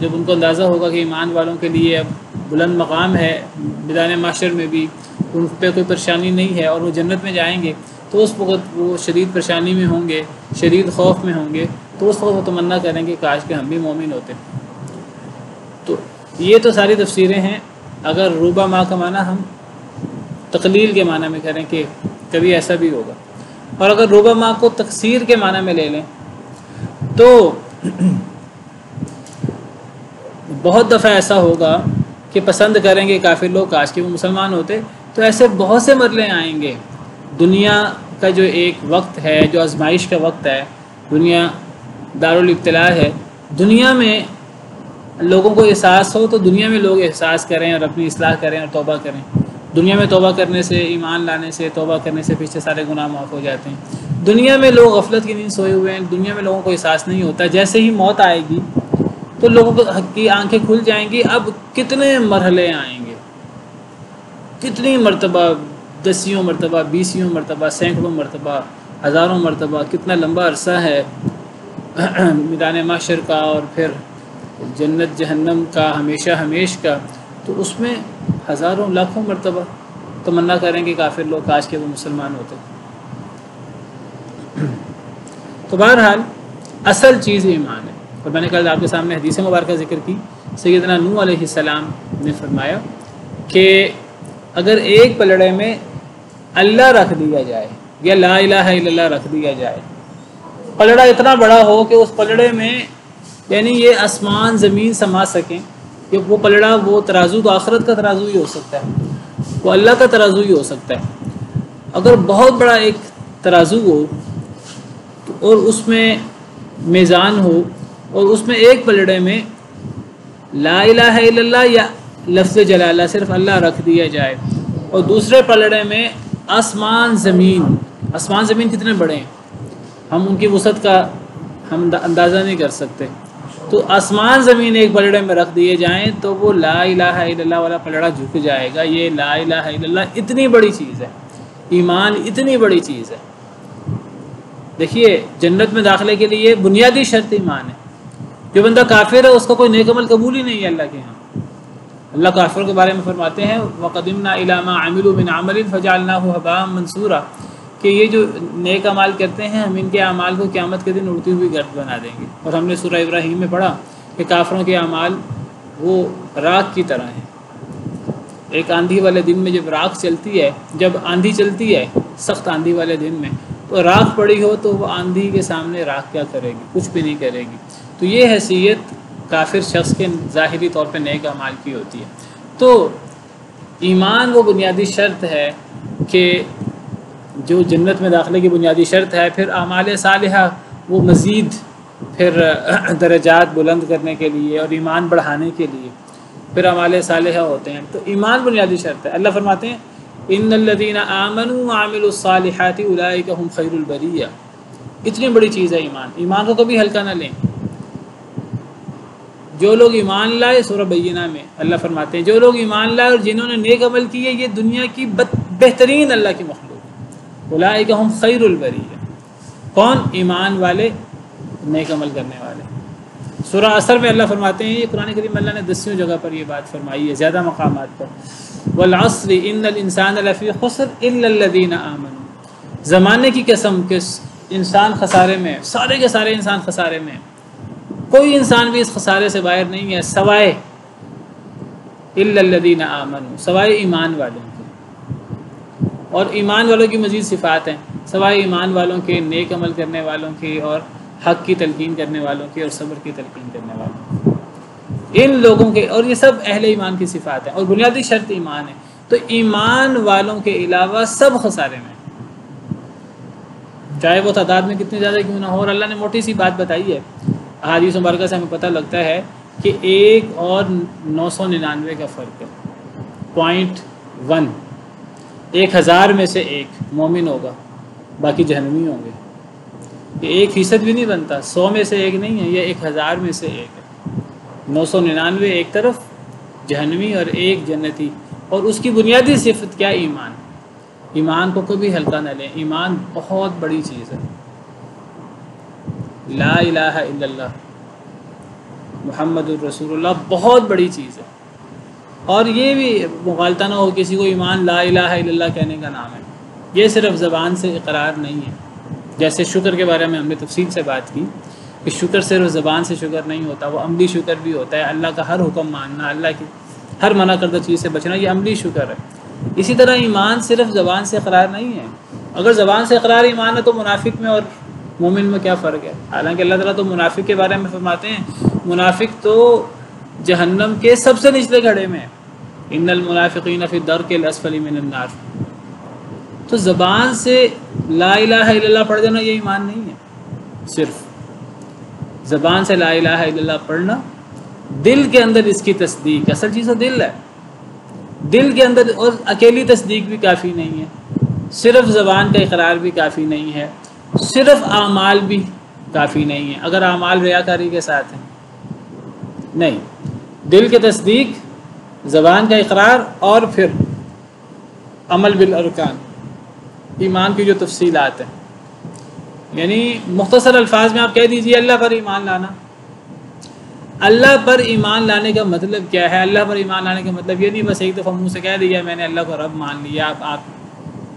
جب ان کو اندازہ ہوگا کہ ایمان والوں کے لیے اب بلند مقام ہے میدان محشر میں بھی، ان پہ کوئی پریشانی نہیں ہے اور وہ جنت میں جائیں گے، تو اس وقت وہ شدید پریشانی میں ہوں گے، شدید خوف میں ہوں گے، تو اس وقت وہ تمنا کریں گے کاش کہ ہم بھی مومن ہوتے۔ تو یہ تو ساری تفسیریں ہیں۔ اگر روبہ ماہ کا معنی ہم تقلیل کے معنی میں کریں کہ کبھی ایسا بھی ہوگا، اور اگر روبہ ماہ کو تکثیر کے معنی میں لے لیں تو بہت دفعہ ایسا ہوگا کہ پسند کریں گے کافر لوگ کاش کہ وہ مسلمان ہوتے۔ تو ایسے بہت سے مرحلے آئیں گے۔ دنیا کا جو ایک وقت ہے، جو آزمائش کا وقت ہے، دنیا دارالابتلاء ہے، دنیا میں لوگوں کو احساس ہو تو دنیا میں لوگ احساس کریں اور اپنی اصلاح کریں اور توبہ کریں۔ دنیا میں توبہ کرنے سے، ایمان لانے سے، توبہ کرنے سے پیچھے سارے گناہ معاف ہو جاتے ہیں۔ دنیا میں لوگ غفلت کی نیند سوئے ہوئے ہیں، دنیا میں لوگوں کو احساس نہیں ہوتا۔ جیسے ہی موت آئے گی تو لوگوں کو حق کی آنکھیں کھل جائیں گی۔ اب کتنے مرحلے آئیں گے، کتنی مرتبہ، 10 مرتبہ، 20 مرتبہ، سینکڑوں مرتبہ، ہزاروں مرتبہ، کتنا لمبا عرصہ ہے میدان محشر کا اور پھر جنت جہنم کا، ہمیشہ ہمیش کا۔ تو اس میں ہزاروں لاکھوں مرتبہ تمنا کریں گے کافر لوگ کاش کہ وہ مسلمان ہوتے۔ تو بہرحال اصل چیز ایمان ہے۔ اور میں نے کل آپ کے سامنے حدیث مبارکہ ذکر کی، سیدنا نوح علیہ السلام نے فرمایا کہ اگر ایک پلڑے میں اللہ رکھ دیا جائے یا لا الہ الا اللہ رکھ دیا جائے، پلڑا اتنا بڑا ہو کہ اس پلڑے میں یعنی یہ آسمان زمین سما سکیں، کہ وہ پلڑا، وہ ترازو تو آخرت کا ترازو ہی ہو سکتا ہے، وہ اللہ کا ترازو ہی ہو سکتا ہے۔ اگر بہت بڑا ایک ترازو ہو اور اس میں میزان ہو اور اس میں ایک پلڑے میں لا الہ الا اللہ یا لفظ جلالہ صرف اللہ رکھ دیا جائے، اور دوسرے پلڑے میں آسمان زمین کتنے بڑے ہیں، ہم ان کی وسعت کا ہم اندازہ نہیں کر سکتے۔ تو آسمان زمین ایک پلڑے میں رکھ دیے جائیں تو وہ لا الہ الا اللہ والا پلڑا جھک جائے گا۔ یہ لا الہ الا اللہ اتنی بڑی چیز ہے، ایمان اتنی بڑی چیز ہے۔ دیکھیے جنت میں داخلے کے لیے بنیادی شرط ایمان ہے۔ جو بندہ کافر ہے اس کا کوئی نیک عمل قبول ہی نہیں ہے اللہ کے ہاں۔ اللہ کافروں کے بارے میں فرماتے ہیں وَقَدِمْنَا إِلَىٰ مَا عَمِلُوا مِنْ عَمَلٍ فَجَعَلْنَاهُ هَبَاءً مَنْثُورًا، کہ یہ جو نیک اعمال کرتے ہیں ہم ان کے اعمال کو قیامت کے دن اڑتی ہوئی گرد بنا دیں گے۔ اور ہم نے سورہ ابراہیم میں پڑھا کہ کافروں کے اعمال وہ راکھ کی طرح ہیں۔ ایک آندھی والے دن میں جب راکھ چلتی ہے، جب آندھی چلتی ہے سخت آندھی والے دن میں، تو راکھ پڑی ہو تو وہ آندھی کے سامنے راکھ کیا کرے گی، کچھ بھی نہیں کرے گی۔ تو یہ حیثیت کافر شخص کے ظاہری طور پہ نیک اعمال کی ہوتی ہے۔ تو ایمان وہ بنیادی شرط ہے کہ جو جنت میں داخلے کی بنیادی شرط ہے۔ پھر اعمال صالحہ وہ مزید پھر درجات بلند کرنے کے لیے اور ایمان بڑھانے کے لیے پھر اعمال صالحہ ہوتے ہیں۔ تو ایمان بنیادی شرط ہے۔ اللہ فرماتے ہیں ان الذین آمنوا وعملوا الصالحات اولئک هم خیر البریہ۔ اتنی بڑی چیز ہے ایمان، ایمان کو کبھی ہلکا نہ لیں۔ جو لوگ ایمان لائے، سورہ بینہ میں اللہ فرماتے ہیں جو لوگ ایمان لائے اور جنہوں نے نیک عمل کیے، یہ دنیا کی بہترین اللہ کی مخلوق، اولئک هم خیر البریہ۔ کون؟ ایمان والے، نیک عمل کرنے والے۔ سورہ عصر میں اللہ فرماتے ہیں، یہ قرآن کریم اللہ نے 10 جگہ پر یہ بات فرمائی ہے، زیادہ مقامات پر، والعصر ان الانسان لفی خسر الا الذین آمنوا۔ زمانے کی قسم کہ انسان خسارے میں، سارے کے سارے انسان خسارے میں، کوئی انسان بھی اس خسارے سے باہر نہیں ہے سوائے الا الذین آمنوا، سوائے ایمان والوں کے۔ اور ایمان والوں کی مزید صفات ہیں، سوائے ایمان والوں کے، نیک عمل کرنے والوں کے، اور حق کی تلقین کرنے والوں کے، اور صبر کی تلقین کرنے والوں کے، ان لوگوں کے، اور یہ سب اہل ایمان کی صفات ہیں اور بنیادی شرط ایمان ہے۔ تو ایمان والوں کے علاوہ سب خسارے میں، چاہے وہ تعداد میں کتنے زیادہ کیوں نہ ہو۔ اور اللہ نے موٹی سی بات بتائی ہے، احادیث مبارکہ سے ہمیں پتہ لگتا ہے کہ 1 اور 999 کا فرق ہے، 0.1۔ 1000 میں سے 1 مومن ہوگا، باقی جہنمی ہوں گے۔ یہ 1% بھی نہیں بنتا، 100 میں سے 1 نہیں ہے، یہ 1000 میں سے 1 ہے۔ 999 ایک طرف جہنمی اور 1 جنتی۔ اور اس کی بنیادی صفت کیا؟ ایمان۔ ایمان کو کبھی ہلکا نہ لیں، ایمان بہت بڑی چیز ہے۔ لا الہ الا اللہ، محمد الرسول اللہ بہت بڑی چیز ہے. اور یہ بھی مغالطہ نہ ہو کسی کو ایمان لا الہ الا اللہ کہنے کا نام ہے. یہ صرف زبان سے اقرار نہیں ہے. جیسے شکر کے بارے میں ہم نے تفصیل سے بات کی کہ شکر صرف زبان سے شکر نہیں ہوتا، وہ عملی شکر بھی ہوتا ہے. اللہ کا ہر حکم ماننا، اللہ کی ہر منع کردہ چیز سے بچنا، یہ عملی شکر ہے. اسی طرح ایمان صرف زبان سے اقرار نہیں ہے. اگر زبان سے اقرار ایمان ہے تو منافق میں اور مومن میں کیا فرق ہے؟ حالانکہ اللہ تعالیٰ تو منافق کے بارے میں فرماتے ہیں منافق تو جہنم کے سب سے نچلے گھڑے میں، ان المنافقین فی الدرک الاسفل من النار. تو زبان سے لا الہ الا اللہ پڑھ دینا یہ ایمان نہیں ہے. صرف زبان سے لا الہ الا اللہ پڑھنا، دل کے اندر اس کی تصدیق، اصل چیز تو دل ہے. دل کے اندر، اور اکیلی تصدیق بھی کافی نہیں ہے، صرف زبان کا اقرار بھی کافی نہیں ہے، صرف اعمال بھی کافی نہیں ہے. اگر اعمال ریاکاری کے ساتھ ہیں نہیں، دل کی تصدیق، زبان کا اقرار، اور پھر عمل بالارکان، ایمان کی جو تفصیلات ہیں. یعنی مختصر الفاظ میں آپ کہہ دیجئے اللہ پر ایمان لانا. اللہ پر ایمان لانے کا مطلب کیا ہے؟ اللہ پر ایمان لانے کا مطلب یہ نہیں بس ایک دفعہ منہ سے کہہ دیا میں نے اللہ کو رب مان لیا آپ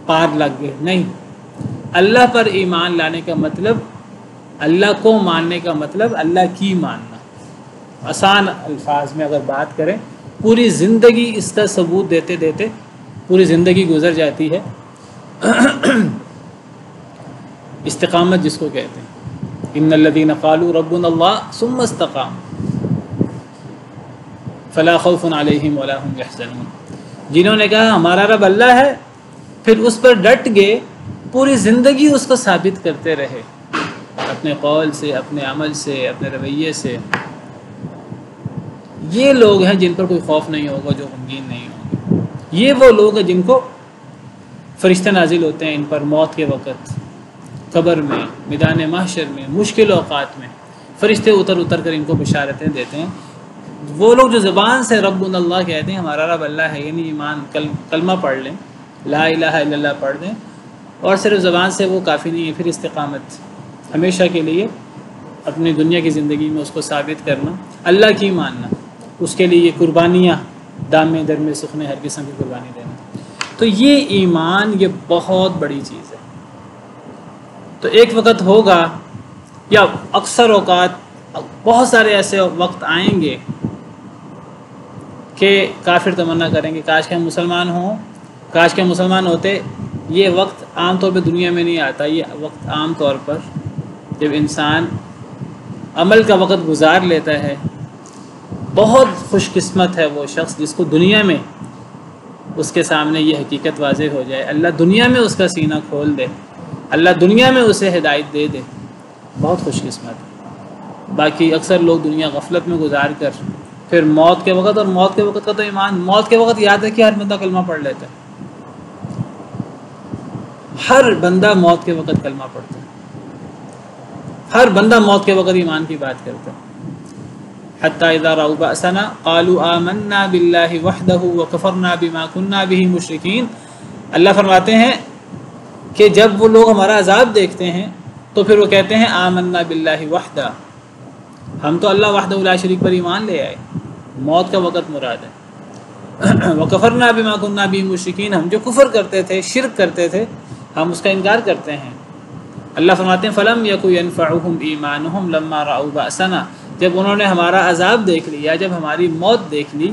پار لگ گئے. نہیں، اللہ پر ایمان لانے کا مطلب، اللہ کو ماننے کا مطلب اللہ کی ماننا. آسان الفاظ میں اگر بات کریں، پوری زندگی اس کا ثبوت دیتے دیتے پوری زندگی گزر جاتی ہے. استقامت جس کو کہتے ہیں، ان الذین قالوا ربنا اللہ ثم استقاموا فلا خوف علیہم ولا هم یحزنون. جنہوں نے کہا ہمارا رب اللہ ہے، پھر اس پر ڈٹ گئے، پوری زندگی اس کو ثابت کرتے رہے اپنے قول سے، اپنے عمل سے، اپنے رویے سے. یہ لوگ ہیں جن پر کوئی خوف نہیں ہوگا، جو غمگین نہیں ہوں گے. یہ وہ لوگ ہیں جن کو فرشتے نازل ہوتے ہیں ان پر موت کے وقت، قبر میں، میدان محشر میں، مشکل اوقات میں فرشتے اتر اتر کر ان کو بشارتیں دیتے ہیں. وہ لوگ جو زبان سے ربنا اللہ کہتے ہیں، ہمارا رب اللہ ہے، یعنی ایمان کلمہ پڑھ لیں، لا الہ الا اللہ پڑھ دیں، اور صرف زبان سے وہ کافی نہیں ہے. پھر استقامت، ہمیشہ کے لیے اپنی دنیا کی زندگی میں اس کو ثابت کرنا، اللہ کی ماننا، اس کے لیے قربانیاں، دامے درمے سخنے، ہر قسم کی قربانی دینا. تو یہ ایمان، یہ بہت بڑی چیز ہے. تو ایک وقت ہوگا، یا اکثر اوقات بہت سارے ایسے وقت آئیں گے کہ کافر تمنا کریں گے کاش کہ ہم مسلمان ہوں، کاش کہ ہم مسلمان ہوتے. یہ وقت عام طور پہ دنیا میں نہیں آتا. یہ وقت عام طور پر جب انسان عمل کا وقت گزار لیتا ہے. بہت خوش قسمت ہے وہ شخص جس کو دنیا میں اس کے سامنے یہ حقیقت واضح ہو جائے، اللہ دنیا میں اس کا سینہ کھول دے، اللہ دنیا میں اسے ہدایت دے دے. بہت خوش قسمت ہے. باقی اکثر لوگ دنیا غفلت میں گزار کر پھر موت کے وقت، اور موت کے وقت کا تو ایمان، موت کے وقت یاد ہے کہ ہر بندہ کلمہ پڑھ لیتا ہے. ہر بندہ موت کے وقت کلمہ پڑھتا ہے، ہر بندہ موت کے وقت ایمان کی بات کرتا ہے. حتی اذا رأوا بأسنا قالوا آمنا باللہ وحدہ وکفرنا بما كنا به مشرکین. اللہ فرماتے ہیں کہ جب وہ لوگ ہمارا عذاب دیکھتے ہیں تو پھر وہ کہتے ہیں آمنا باللہ وحدہ، ہم تو اللہ وحدہ لا شریک پر ایمان لے آئے. موت کا وقت مراد ہے. وکفرنا بما كنا به مشرکین، ہم جو کفر کرتے تھے، شرک کرتے تھے، ہم اس کا انکار کرتے ہیں. اللہ فرماتے ہیں فلم یک ینفعهم ایمانهم لما رأوا بأسنا، جب انہوں نے ہمارا عذاب دیکھ لیا، جب ہماری موت دیکھ لی،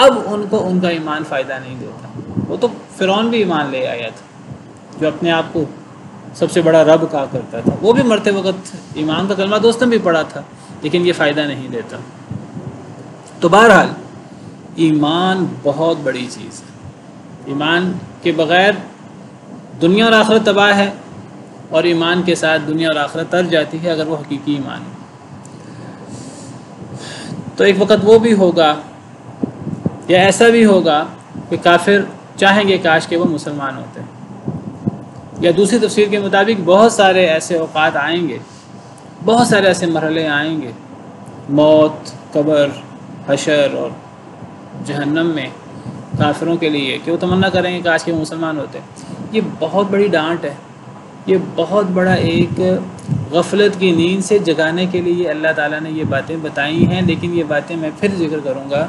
اب ان کو ان کا ایمان فائدہ نہیں دیتا. وہ تو فرعون بھی ایمان لے آیا تھا، جو اپنے آپ کو سب سے بڑا رب کہا کرتا تھا. وہ بھی مرتے وقت ایمان کا کلمہ دوستوں بھی پڑھا تھا، لیکن یہ فائدہ نہیں دیتا. تو بہرحال ایمان بہت بڑی چیز ہے. ایمان کے بغیر دنیا اور آخرت تباہ ہے، اور ایمان کے ساتھ دنیا اور آخرت تر جاتی ہے اگر وہ حقیقی ایمان ہے. تو ایک وقت وہ بھی ہوگا، یا ایسا بھی ہوگا کہ کافر چاہیں گے کاش کہ وہ مسلمان ہوتے ہیں. یا دوسری تفسیر کے مطابق بہت سارے ایسے اوقات آئیں گے، بہت سارے ایسے مرحلے آئیں گے، موت، قبر، حشر اور جہنم میں کافروں کے لیے، کہ وہ تمنا کریں گے کاش کہ وہ مسلمان ہوتے. یہ بہت بڑی ڈانٹ ہے، یہ بہت بڑا ایک غفلت کی نیند سے جگانے کے لیے اللہ تعالیٰ نے یہ باتیں بتائی ہیں، لیکن یہ باتیں میں پھر ذکر کروں گا،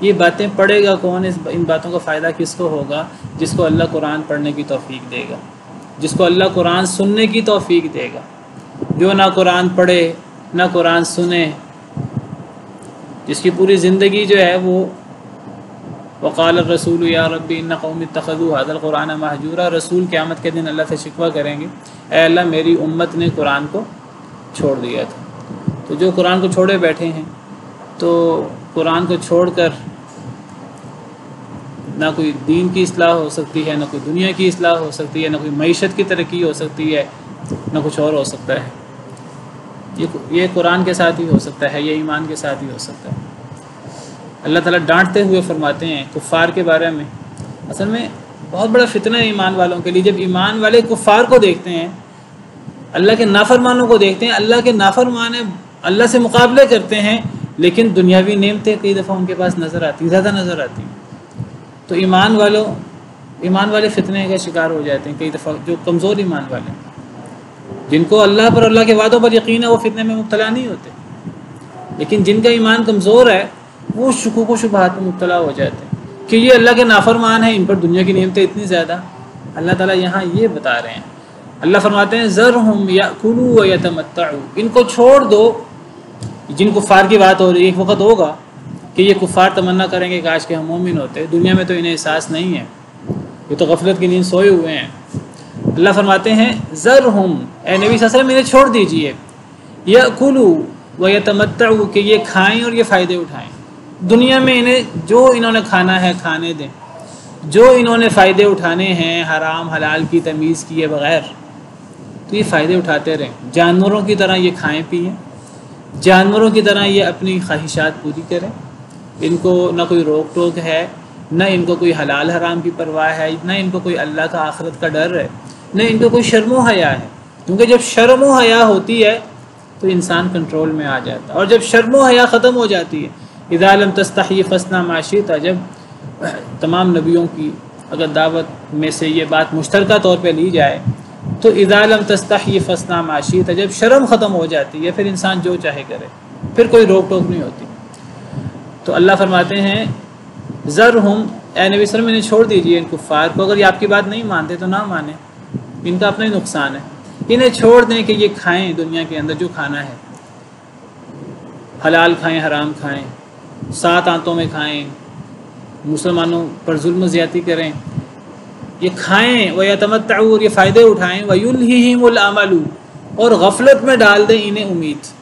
یہ باتیں پڑھے گا کون، ان باتوں کا فائدہ کس کو ہوگا؟ جس کو اللہ قرآن پڑھنے کی توفیق دے گا، جس کو اللہ قرآن سننے کی توفیق دے گا۔ جو نہ قرآن پڑھے نہ قرآن سنے، جس کی پوری زندگی جو ہے وہ وقال الرسول یا ربی ان قوم اتخذوا هذا القرآن مہجورا، رسول قیامت کے دن اللہ سے شکوہ کریں گے، اے اللہ میری امت نے قرآن کو چھوڑ دیا تھا۔ تو جو قرآن کو چھوڑے بیٹھے ہیں، تو قرآن کو چھوڑ کر نہ کوئی دین کی اصلاح ہو سکتی ہے، نہ کوئی دنیا کی اصلاح ہو سکتی ہے، نہ کوئی معیشت کی ترقی ہو سکتی ہے، نہ کچھ اور ہو سکتا ہے۔ یہ قرآن کے ساتھ ہی ہو سکتا ہے، یہ ایمان کے ساتھ ہی ہو سکتا ہے۔ اللہ تعالیٰ ڈانٹتے ہوئے فرماتے ہیں کفار کے بارے میں، اصل میں بہت بڑا فتنہ ہے ایمان والوں کے لیے، جب ایمان والے کفار کو دیکھتے ہیں، اللہ کے نافرمانوں کو دیکھتے ہیں، اللہ کے نافرمان اللہ سے مقابلے کرتے ہیں، لیکن دنیاوی نعمتیں کئی دفعہ ان کے پاس نظر آتی ہیں، زیادہ نظر آتی ہیں، تو ایمان والے فتنے کا شکار ہو جاتے ہیں کئی دفعہ۔ جو کمزور ایمان والے ہیں، جن کو اللہ پر اللہ کے وعدوں پر یقین ہے، وہ فتنے میں مبتلا نہیں ہوتے، لیکن جن کا ایمان کمزور ہے وہ شکوک و شبہات میں مبتلا ہو جاتے ہیں کہ یہ اللہ کے نافرمان ہیں، ان پر دنیا کی نعمتیں اتنی زیادہ۔ اللہ تعالیٰ یہاں یہ بتا رہے ہیں، اللہ فرماتے ہیں ذرہم یأکلوا ویتمتعوا، ان کو چھوڑ دو۔ جن کفار کی بات ہو رہی ہے، ایک وقت ہوگا کہ یہ کفار تمنا کریں گے کاش کہ ہم مومن ہوتے، دنیا میں تو انہیں احساس نہیں ہے، یہ تو غفلت کی نیند سوئے ہوئے ہیں۔ اللہ فرماتے ہیں ذرہم، اے نبی صلی اللہ علیہ وسلم انہیں چھوڑ دیجئے، یأکلوا ویتمتعوا، کہ یہ کھائیں اور یہ فائدے اٹھائیں، دنیا میں انہوں نے کھانا ہے کھانے دیں، جو انہوں نے فائدے اٹھانے ہیں حرام حلال کی تمیز کیے بغیر، تو یہ فائدے اٹھاتے رہیں، جانوروں کی طرح یہ کھائیں پئیں، جانوروں کی طرح یہ اپنی خواہشات پوری کریں، ان کو نہ کوئی روک ٹوک ہے، نہ ان کو کوئی حلال حرام کی پرواہ ہے، نہ ان کو کوئی اللہ کا آخرت کا ڈر ہے، نہ ان کو کوئی شرم و حیا ہے، کیونکہ جب شرم و حیا ہوتی ہے تو انسان کنٹرول میں آ جاتا ہے، اور جب شرم و حیا ختم ہو جاتی ہے، اذا لم تستحی فاصنع ما شئت، جب تمام نبیوں کی اگر دعوت میں سے یہ بات مشترکہ طور پہ لی جائے تو اذا لم تستحی فاصنع ما شئت، جب شرم ختم ہو جاتی ہے پھر انسان جو چاہے کرے، پھر کوئی روک ٹوک نہیں ہوتی۔ تو اللہ فرماتے ہیں ذرہم، اے نبی صلی اللہ علیہ وسلم انہیں چھوڑ دیجیے، ان کفار کو، اگر یہ آپ کی بات نہیں مانتے تو نہ مانیں، ان کا اپنا ہی نقصان ہے، انہیں چھوڑ دیں کہ یہ کھائیں دنیا کے اندر جو کھانا ہے، حلال کھائیں حرام کھائیں، 7 آنتوں میں کھائیں، مسلمانوں پر ظلم و زیادتی کریں، یہ کھائیں وَيَتَمَتَّعُوا، اور یہ فائدے اٹھائیں، وَيُلْهِهِمُ الْأَمَلُ، اور غفلت میں ڈال دیں انہیں امید۔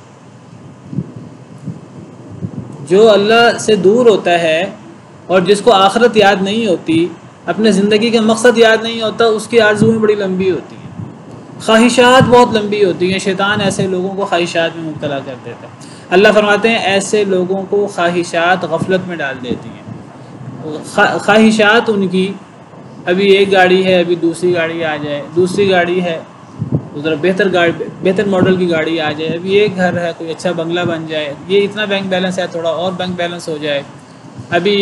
جو اللہ سے دور ہوتا ہے اور جس کو آخرت یاد نہیں ہوتی، اپنے زندگی کا مقصد یاد نہیں ہوتا، اس کی آرزویں بڑی لمبی ہوتی ہیں، خواہشات بہت لمبی ہوتی ہیں، شیطان ایسے لوگوں کو خواہشات میں مبتلا کر دیتا ہے۔ اللہ فرماتے ہیں ایسے لوگوں کو خواہشات غفلت میں ڈال دیتی ہیں، خواہشات ان کی، ابھی ایک گاڑی ہے، ابھی دوسری گاڑی آ جائے، دوسری گاڑی ہے ذرا بہتر ماڈل کی گاڑی آ جائے، ابھی ایک گھر ہے کوئی اچھا بنگلہ بن جائے، یہ اتنا بینک بیلنس ہے تھوڑا اور بینک بیلنس ہو جائے، ابھی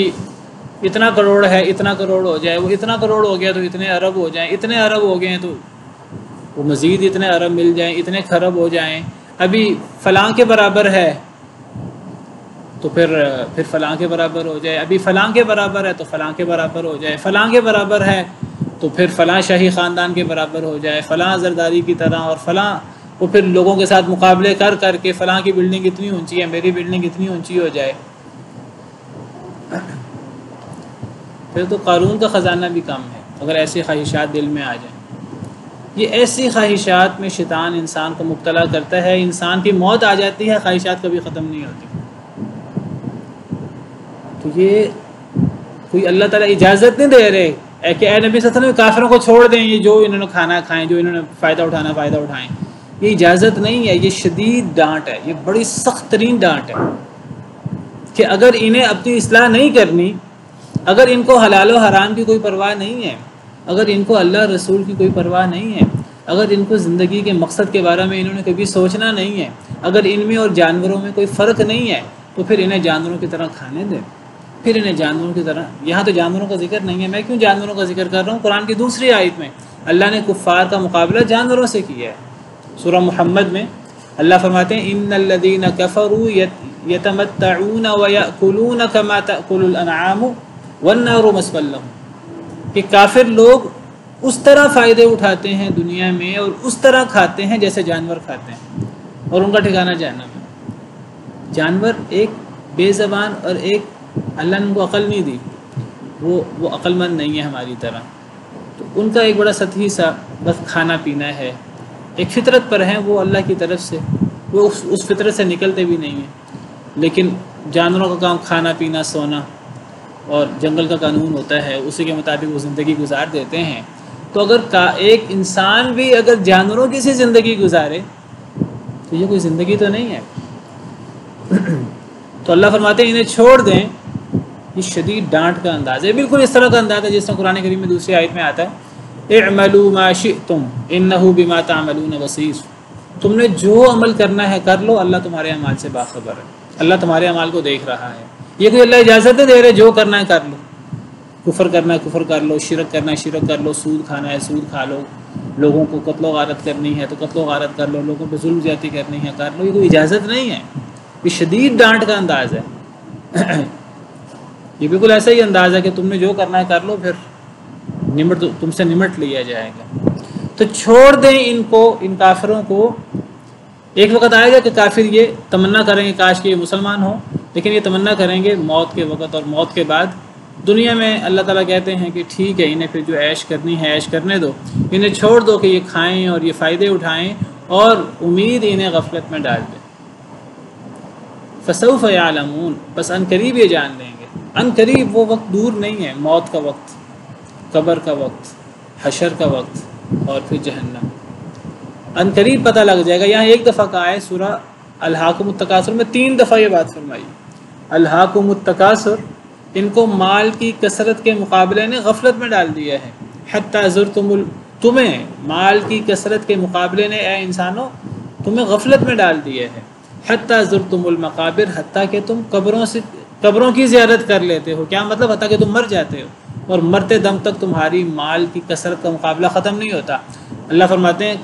اتنا کروڑ ہے اتنا کروڑ ہو جائے، وہ اتنا کروڑ ہو گیا تو اتنے ارب ہو جائیں، اتنے ارب ہو گئے ہیں تو وہ مزید اتنے ارب مل جائیں، اتنے خرب ہو جائیں، ابھی فلاں کے برابر ہے تو پھر فلاں کے برابر ہو جائے، ابھی فلاں کے برابر ہے تو فلاں کے برابر ہو جائے، فلاں کے برابر ہے تو پھر فلاں شاہی خاندان کے برابر ہو جائے، فلاں زرداری کی طرح، اور فلاں وہ پھر لوگوں کے ساتھ مقابلے کر کر کے فلاں کی بلڈنگ اتنی اونچی ہے، میری بلڈنگ اتنی اونچی ہو جائے، پھر تو قارون کا خزانہ بھی کم ہے اگر ایسی خواہشات دل میں آ جائیں۔ یہ ایسی خواہشات میں شیطان انسان کو مبتلا کرتا ہے، انسان کی موت آ جاتی ہے، خواہشات کبھی ختم نہیں ہوتی۔ تو یہ کوئی اللہ تعالیٰ اجازت نہیں دے رہے کہ اے نبی صلی اللہ علیہ وسلم کافروں کو چھوڑ دیں، یہ جو انہوں نے کھانا کھائیں، جو انہوں نے فائدہ اٹھائیں، یہ اجازت نہیں ہے، یہ شدید ڈانٹ ہے، یہ بڑی سخت ترین ڈانٹ ہے کہ اگر انہیں اپنی اصلاح نہیں کرنی، اگر ان کو حلال و حرام کی کوئی پرواہ نہیں ہے، اگر ان کو اللہ رسول کی کوئی پرواہ نہیں ہے، اگر ان کو زندگی کے مقصد کے بارے میں انہوں نے کبھی سوچنا نہیں ہے، اگر ان میں اور جانوروں میں کوئی فرق نہیں ہے، تو پھر انہیں جانوروں کی طرح کھانے دیں، پھر انہیں جانوروں کی طرح، یہاں تو جانوروں کا ذکر نہیں ہے، میں کیوں جانوروں کا ذکر کر رہا ہوں؟ قرآن کی دوسری آیت میں اللہ نے کفار کا مقابلہ جانوروں سے کیا ہے، سورہ محمد میں اللہ فرماتے ہیں ان الذین کفروا یتمتعون ویأکلون کما تأکل الانعام والنار مثوی لہم، کہ کافر لوگ اس طرح فائدے اٹھاتے ہیں دنیا میں اور اس طرح کھاتے ہیں جیسے جانور کھاتے ہیں، اور ان کا ٹھکانہ جہنم ہے۔ جانور ایک بے زبان اور ایک اللہ نے ان کو عقل نہیں دی، وہ عقل مند نہیں ہے ہماری طرح، تو ان کا ایک بڑا سطحی سا بس کھانا پینا ہے، ایک فطرت پر ہیں وہ اللہ کی طرف سے، وہ اس فطرت سے نکلتے بھی نہیں ہیں۔ لیکن جانوروں کا کام کھانا پینا سونا، اور جنگل کا قانون ہوتا ہے اسی کے مطابق وہ زندگی گزار دیتے ہیں۔ تو اگر ایک انسان بھی اگر جانوروں کی سی زندگی گزارے تو یہ کوئی زندگی تو نہیں ہے۔ تو اللہ فرماتے ہیں انہیں چھوڑ دیں، یہ شدید ڈانٹ کا انداز ہے، بالکل اس طرح کا انداز ہے جس طرح قرآن کریم میں دوسری آیت میں آتا ہے اعملوا ما شئتم انہ بما تعملون بصیر، تم نے جو عمل کرنا ہے کر لو، اللہ تمہارے اعمال سے باخبر ہے، اللہ تمہارے اعمال کو دیکھ رہا ہے۔ یہ کوئی اللہ اجازت دے رہے جو کرنا ہے کر لو، کفر کرنا ہے کفر کر لو، شرک کرنا ہے شرک کر لو، سود کھانا ہے سود کھا لو، لوگوں کو قتل و غارت کرنی ہے تو قتل و غارت کر لو، لوگوں پہ ظلم زیادتی کرنی ہے کر لو، یہ کوئی اجازت نہیں ہے، یہ شدید ڈانٹ کا انداز ہے۔ یہ بالکل ایسا ہی انداز ہے کہ تم نے جو کرنا ہے کر لو، پھر تم سے نمٹ لیا جائے گا۔ تو چھوڑ دیں ان کو، ان کافروں کو۔ ایک وقت آئے گا کہ کافر یہ تمنا کریں گے کاش کہ یہ مسلمان ہوں، لیکن یہ تمنا کریں گے موت کے وقت اور موت کے بعد۔ دنیا میں اللہ تعالیٰ کہتے ہیں کہ ٹھیک ہے انہیں پھر جو عیش کرنی ہے عیش کرنے دو، انہیں چھوڑ دو کہ یہ کھائیں اور یہ فائدے اٹھائیں، اور امید انہیں غفلت میں ڈال دیں۔ فسوف یعلمون، بس ان قریب یہ جان لیں گے، ان قریب، وہ وقت دور نہیں ہے، موت کا وقت، قبر کا وقت، حشر کا وقت، اور پھر جہنم، ان قریب پتہ لگ جائے گا۔ یہاں ایک دفعہ کا ہے سورہ الہاکم التکاثر میں 3 دفعہ یہ بات فرمائی، الہاکم التکاثر، ان کو مال کی کثرت کے مقابلے نے غفلت میں ڈال دیا ہے، حتی زرتم تمہیں مال کی کثرت کے مقابلے نے اے انسانوں تمہیں غفلت میں ڈال دیا ہے، حتی زرتم المقابر، حتیٰ کہ تم قبروں کی زیارت کر لیتے ہو۔ کیا مطلب؟ حتیٰ کہ تم مر جاتے ہو، اور مرتے دم تک تمہاری مال کی کثرت کا مقابلہ ختم نہیں ہوتا۔ اللہ فرماتے ہیں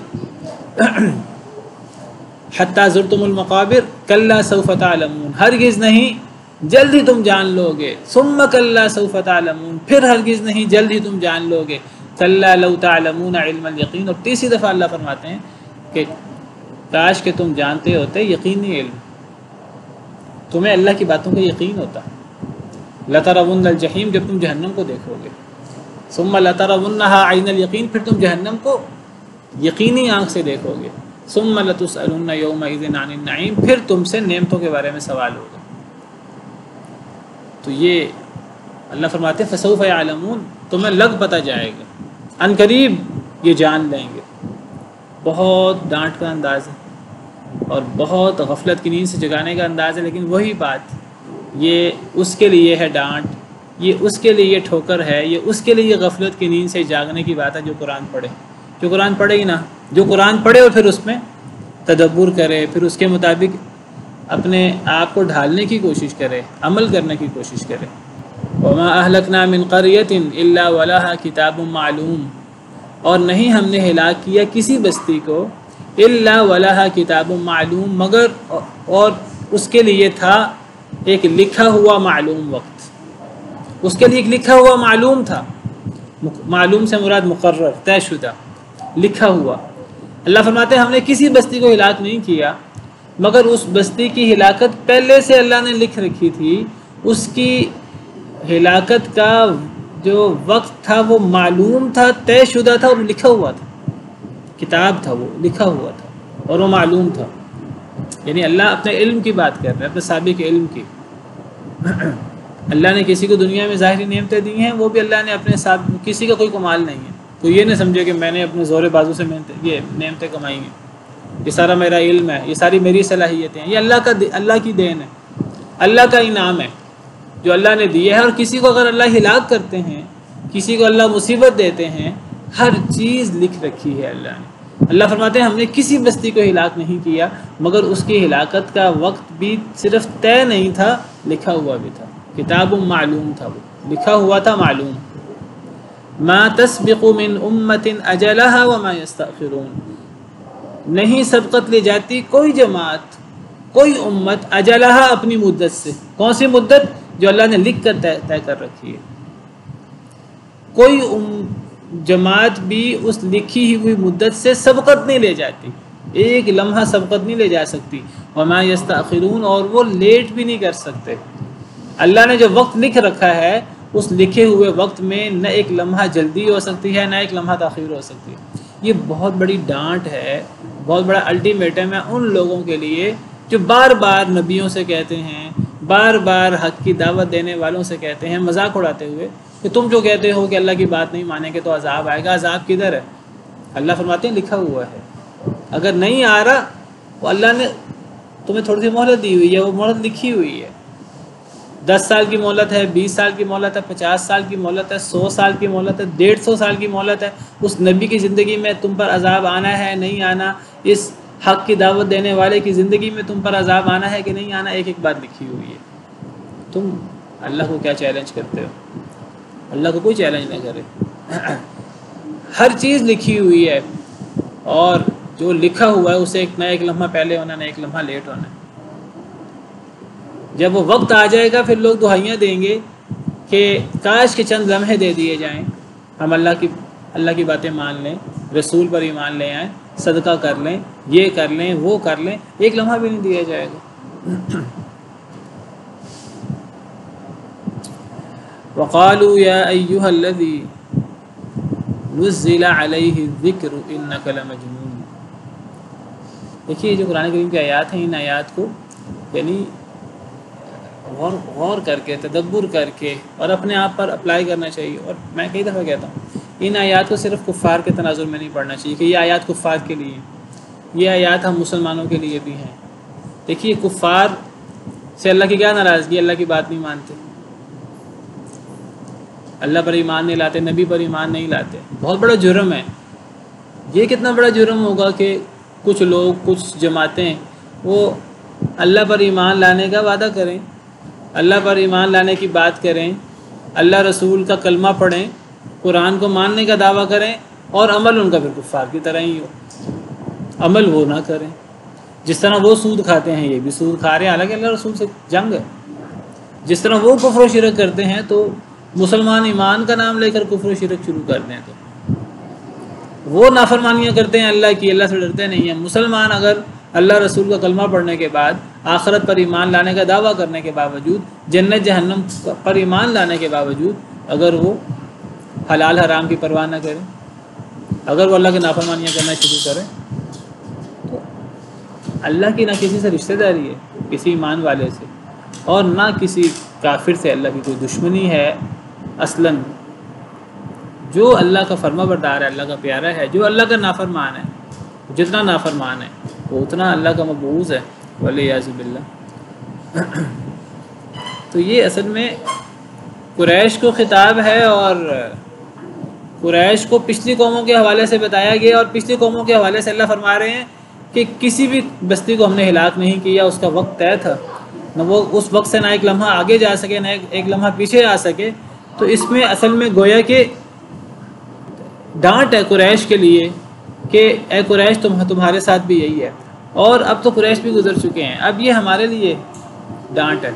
حتی زرتم المقابر کلا سوف تعلمون، ہرگز نہیں جلد ہی تم جان لو گے، ثم کلا سوف تعلمون، پھر ہرگز نہیں جلد ہی تم جان لو گے، کلا لو تعلمون علم الیقین۔ اور تیسری دفعہ اللہ فرماتے ہیں کہ کاش کہ تم جانتے ہوتے یقینی علم، تمہیں اللہ کی باتوں کا یقین ہوتا۔ لترون الجحیم، جب تم جہنم کو دیکھو گے، ثم لترونها عین الیقین، پھر تم جہنم کو یقینی آنکھ سے دیکھو گے، ثم لتسألن یومئذ عن النعیم، پھر تم سے نعمتوں کے بارے میں سوال ہوگا۔ تو یہ اللہ فرماتے ہیں فسوف یعلمون، تمہیں لگ پتہ جائے گا، ان قریب یہ جان لیں گے۔ بہت ڈانٹ کا انداز ہے اور بہت غفلت کی نیند سے جگانے کا انداز ہے، لیکن وہی بات، یہ اس کے لیے ہے ڈانٹ، یہ اس کے لیے یہ ٹھوکر ہے، یہ اس کے لیے یہ غفلت کی نیند سے جاگنے کی بات ہے جو قرآن پڑھے، جو قرآن پڑھے ہی نہ، جو قرآن پڑھے اور پھر اس میں تدبر کرے، پھر اس کے مطابق اپنے آپ کو ڈھالنے کی کوشش کرے، عمل کرنے کی کوشش کرے۔ وَمَا أَهْلَكْنَا مِنْ قَرْيَةٍ إِلَّا وَلَهَا كِتَابٌ مَعْلُوم، اور نہیں ہم نے ہلاک کیا کسی بستی کو، إِلَّا وَلَهَا كِتَابٌ معلوم، مگر اور اس کے لیے تھا ایک لکھا ہوا معلوم وقت، اس کے لیے ایک لکھا ہوا معلوم تھا، معلوم سے مراد مقرر، طے شدہ، لکھا ہوا۔ اللہ فرماتے ہیں ہم نے کسی بستی کو ہلاک نہیں کیا مگر اس بستی کی ہلاکت پہلے سے اللہ نے لکھ رکھی تھی، اس کی ہلاکت کا جو وقت تھا وہ معلوم تھا، طے شدہ تھا، اور لکھا ہوا تھا، کتاب تھا، وہ لکھا ہوا تھا اور وہ معلوم تھا۔ یعنی اللہ اپنے علم کی بات کر رہے ہیں، اپنے سابق علم کی۔ اللہ نے کسی کو دنیا میں ظاہری نعمتیں دی ہیں، وہ بھی اللہ نے اپنے ساتھ، کسی کا کوئی کمال نہیں ہے، تو یہ نہ سمجھے کہ میں نے اپنے زور بازو سے یہ نعمتیں کمائی ہیں، یہ سارا میرا علم ہے، یہ ساری میری صلاحیتیں ہیں، یہ اللہ کی دین ہے، اللہ کا انعام ہے جو اللہ نے دی ہے۔ اور کسی کو اگر اللہ ہلاک کرتے ہیں، کسی کو اللہ مصیبت دیتے ہیں، ہر چیز لکھ رکھی ہے اللہ نے۔ اللہ فرماتے ہیں ہم نے کسی بستی کو ہلاک نہیں کیا مگر اس کی ہلاکت کا وقت بھی صرف طے نہیں تھا، لکھا ہوا بھی تھا، کتاب معلوم تھا، وہ لکھا ہوا تھا، معلوم۔ ما تسبق من امت اجلها وما يستأخرون، نہیں سبقت لے جاتی کوئی جماعت کوئی امت اجلہا اپنی مدت سے. کون سی مدت؟ جو اللہ نے لکھ کر طے کر رکھی ہے. کوئی جماعت بھی اس لکھی ہوئی مدت سے سبقت نہیں لے جاتی، ایک لمحہ سبقت نہیں لے جا سکتی. وما یستأخرون، اور وہ لیٹ بھی نہیں کر سکتے. اللہ نے جو وقت لکھ رکھا ہے اس لکھے ہوئے وقت میں نہ ایک لمحہ جلدی ہو سکتی ہے نہ ایک لمحہ تاخیر ہو سکتی ہے. یہ بہت بڑی ڈانٹ ہے، بہت بڑا الٹیمیٹم ہے ان لوگوں کے لیے جو بار بار نبیوں سے کہتے ہیں، بار بار حق کی دعوت دینے والوں سے کہتے ہیں مذاق اڑاتے ہوئے کہ تم جو کہتے ہو کہ اللہ کی بات نہیں مانیں گے تو عذاب آئے گا. عذاب کدھر ہے؟ اللہ فرماتے ہیں لکھا ہوا ہے. اگر نہیں آ رہا تو اللہ نے تمہیں تھوڑی سی مہلت دی ہوئی ہے، وہ مہلت لکھی ہوئی ہے. 10 سال کی مہلت ہے، 20 سال کی مہلت ہے، 50 سال کی مہلت ہے، 100 سال کی مہلت ہے، 150 سال کی مہلت ہے. اس نبی کی زندگی میں تم پر عذاب آنا ہے نہیں آنا، اس حق کی دعوت دینے والے کی زندگی میں تم پر عذاب آنا ہے کہ نہیں آنا، ایک ایک بات لکھی ہوئی ہے. تم اللہ کو کیا چیلنج کرتے ہو؟ اللہ کو کوئی چیلنج نہ کرے. ہر چیز لکھی ہوئی ہے، اور جو لکھا ہوا ہے اسے ایک نہ ایک لمحہ پہلے ہونا نہ ایک لمحہ لیٹ ہونا ہے. جب وہ وقت آ جائے گا پھر لوگ دہائیاں دیں گے کہ کاش کے چند لمحے دے دیے جائیں، ہم اللہ کی باتیں مان لیں، رسول پر ایمان لے آئیں، صدقہ کر لیں، یہ کر لیں وہ کر لیں. ایک لمحہ بھی نہیں دیا جائے گا. وقالوا یا ایھا الذی نزل علیہ الذکر انک لمجنون. دیکھیے جو قرآن کریم کی آیات ہیں، ان آیات کو یعنی غور کر کے تدبر کر کے اور اپنے آپ پر اپلائی کرنا چاہیے. اور میں کئی دفعہ کہتا ہوں ان آیات کو صرف کفار کے تناظر میں نہیں پڑھنا چاہیے کہ یہ آیات کفار کے لیے ہیں، یہ آیات ہم مسلمانوں کے لیے بھی ہیں. دیکھیے کفار سے اللہ کی کیا ناراضگی، اللہ کی بات نہیں مانتے، اللہ پر ایمان نہیں لاتے، نبی پر ایمان نہیں لاتے. بہت بڑا جرم ہے. یہ کتنا بڑا جرم ہوگا کہ کچھ لوگ کچھ جماعتیں وہ اللہ پر ایمان لانے کا وعدہ کریں، اللہ پر ایمان لانے کی بات کریں، اللہ رسول کا کلمہ پڑھیں، قرآن کو ماننے کا دعویٰ کریں، اور عمل ان کا پھر کفار کی طرح ہی ہو. عمل وہ نہ کریں. جس طرح وہ سود کھاتے ہیں یہ بھی سود کھا رہے ہیں، حالانکہ اللہ رسول سے جنگ ہے. جس طرح وہ کفر و شرک کرتے ہیں تو مسلمان ایمان کا نام لے کر کفر و شرک شروع کر دیں تو وہ نافرمانیاں کرتے ہیں اللہ کی، اللہ سے ڈرتے نہیں ہیں. مسلمان اگر اللہ رسول کا کلمہ پڑھنے کے بعد آخرت پر ایمان لانے کا دعویٰ کرنے کے باوجود، جنت جہنم پر ایمان لانے کے باوجود اگر وہ حلال حرام کی پرواہ نہ کرے، اگر وہ اللہ کی نافرمانیاں کرنا شروع کرے، تو اللہ کی نہ کسی سے رشتہ داری ہے کسی ایمان والے سے، اور نہ کسی کافر سے اللہ کی کوئی دشمنی ہے. اصلاً جو اللہ کا فرما بردار ہے، اللہ کا پیارا ہے، جو اللہ کا نافرمان ہے، جتنا نافرمان ہے وہ اتنا اللہ کا مبغوض ہے والعیاذ باللہ. تو یہ اصل میں قریش کو خطاب ہے، اور قریش کو پچھلی قوموں کے حوالے سے بتایا گیا، اور پچھلی قوموں کے حوالے سے اللہ فرما رہے ہیں کہ کسی بھی بستی کو ہم نے ہلاک نہیں کیا، اس کا وقت طے تھا، نہ وہ اس وقت سے نہ ایک لمحہ آگے جا سکے نہ ایک لمحہ پیچھے آ سکے. تو اس میں اصل میں گویا کہ ڈانٹ ہے قریش کے لیے کہ اے قریش تمہارے ساتھ بھی یہی ہے. اور اب تو قریش بھی گزر چکے ہیں، اب یہ ہمارے لیے ڈانٹ ہے،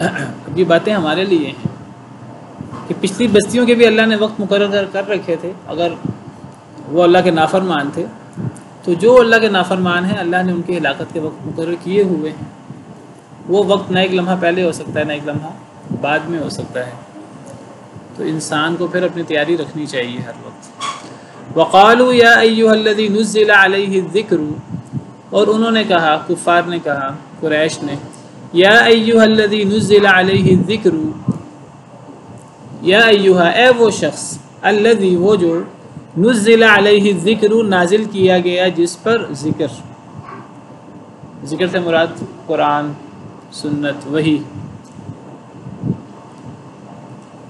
اب یہ باتیں ہمارے لیے ہیں کہ پچھلی بستیوں کے بھی اللہ نے وقت مقرر کر رکھے تھے. اگر وہ اللہ کے نافرمان تھے تو جو اللہ کے نافرمان ہیں اللہ نے ان کی ہلاکت کے وقت مقرر کیے ہوئے ہیں. وہ وقت نہ ایک لمحہ پہلے ہو سکتا ہے نہ ایک لمحہ بعد میں ہو سکتا ہے. تو انسان کو پھر اپنی تیاری رکھنی چاہیے ہر وقت. وقالوا یا ایھا الذی نزل علیہ الذکر، اور انہوں نے کہا، کفار نے کہا، قریش نے، یا ایھا الذی نزل علیہ الذکر، یا ایھا اے وہ شخص، الذی وہ جو، نزل علیہ الذکر نازل کیا گیا جس پر ذکر سے مراد قرآن، سنت، وحی،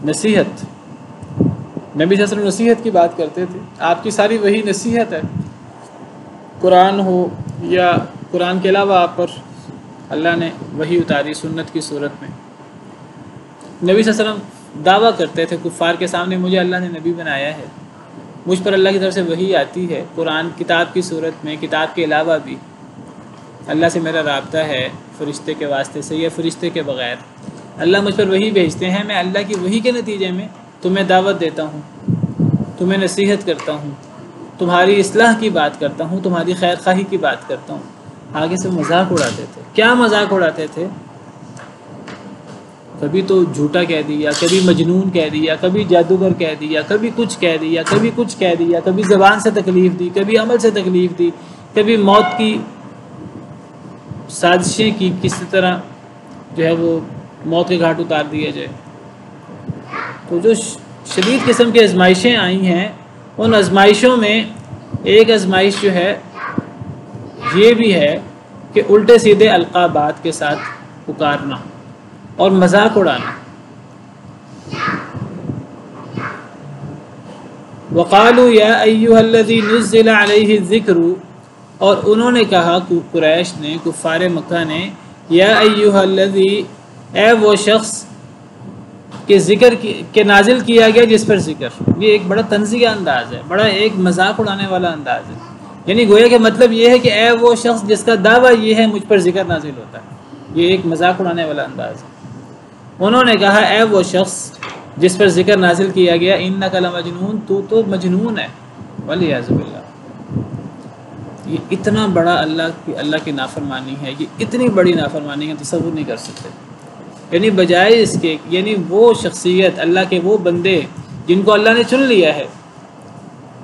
نصیحت. نبی صلی اللہ علیہ وسلم نصیحت کی بات کرتے تھے، آپ کی ساری وحی نصیحت ہے. قرآن ہو یا قرآن کے علاوہ آپ پر اللہ نے وحی اتاری سنت کی صورت میں. نبی صلی اللہ علیہ وسلم دعویٰ کرتے تھے کفار کے سامنے، مجھے اللہ نے نبی بنایا ہے، مجھ پر اللہ کی طرف سے وحی آتی ہے قرآن کتاب کی صورت میں، کتاب کے علاوہ بھی اللہ سے میرا رابطہ ہے فرشتے کے واسطے سے یا فرشتے کے بغیر، اللہ مجھ پر وحی بھیجتے ہیں، میں اللہ کی وحی کے نتیجے میں تمہیں دعوت دیتا ہوں، تمہیں نصیحت کرتا ہوں، تمہاری اصلاح کی بات کرتا ہوں، تمہاری خیر خواہی کی بات کرتا ہوں۔ آگے سے مذاق اڑاتے تھے۔ کیا مذاق اڑاتے تھے؟ کبھی تو جھوٹا کہہ دیا، کبھی مجنون کہہ دیا، کبھی جادوگر کہہ دیا، کبھی کچھ کہہ دیا، کبھی کچھ کہہ دیا، کبھی زبان سے تکلیف دی، کبھی عمل سے تکلیف دی، کبھی موت کی سازشیں کی، کسی طرح جو ہے وہ موت کے گھاٹ اتار دیا جائے۔ تو جو شدید قسم کی آزمائشیں آئی ہیں، ان آزمائشوں میں ایک آزمائش جو ہے یہ بھی ہے کہ الٹے سیدھے القابات کے ساتھ پکارنا اور مذاق اڑانا۔ وقالوا یا ایھا الذی نزل علیہ الذکر، اور انہوں نے کہا قریش نے، کفار مکہ نے، یا ایھا الذی، اے وہ شخص کہ ذکر کے نازل کیا گیا جس پر ذکر۔ یہ ایک بڑا طنزیہ انداز ہے، بڑا ایک مذاق اڑانے والا انداز ہے، یعنی گویا کہ مطلب یہ ہے کہ اے وہ شخص جس کا دعویٰ یہ ہے مجھ پر ذکر نازل ہوتا ہے، یہ ایک مذاق اڑانے والا انداز ہے۔ انہوں نے کہا اے وہ شخص جس پر ذکر نازل کیا گیا، انک لمجنون، تو مجنون ہے، والعیاذ باللہ۔ یہ اتنا بڑا اللہ کی نافرمانی ہے، یہ اتنی بڑی نافرمانی ہے تصور نہیں کر سکتے۔ یعنی بجائے اس کے، یعنی وہ شخصیت، اللہ کے وہ بندے جن کو اللہ نے چن لیا ہے